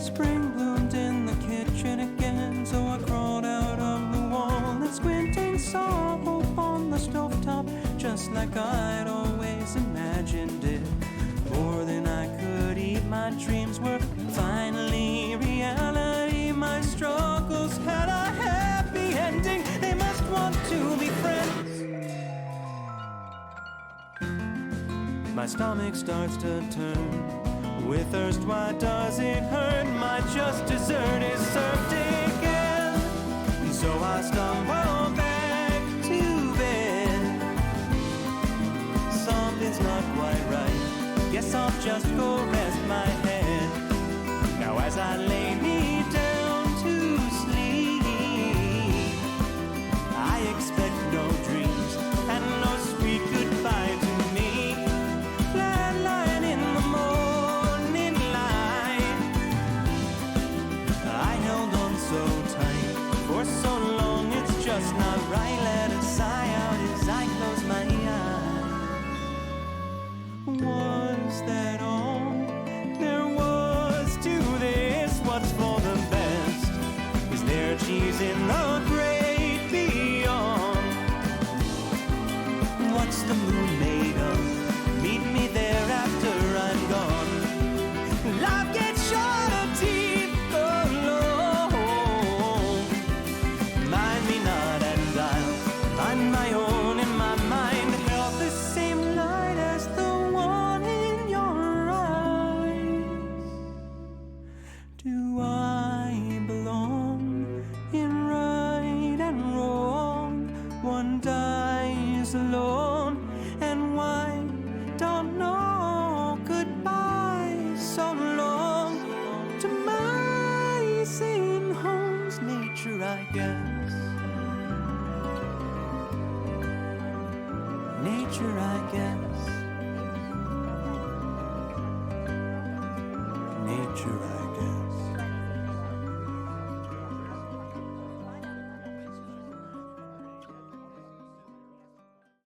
Spring bloomed in the kitchen again, so I crawled out of the wall and squinting saw hope on the stovetop, just like I'd always imagined it. More than I could eat, my dreams were finally reality. My struggles had a happy ending. They must want to be friends. My stomach starts to turn with thirst. Why does it hurt? My just dessert is served again. So I stumble back to bed. Something's not quite right. Guess I'll just go rest my head. Now as I lay me down to sleep, I expect no dreams and no sweet goodbye to me. Flatline in the morning light, I held on so tight for so long, it's just not right. Let a sigh out as I close my eyes. Was that all there was to this? What's for the best? Is there cheese in the great beyond? What's the moon made of? Meet me there after I'm gone. Life gets short of teeth alone. Mind me not and I'll find my own in my mind. Held the same light as the one in your eyes. Do I belong in right and wrong? One dies alone, and why? Don't know. Goodbye, so long to my sane home's nature, I guess. Nature, I guess.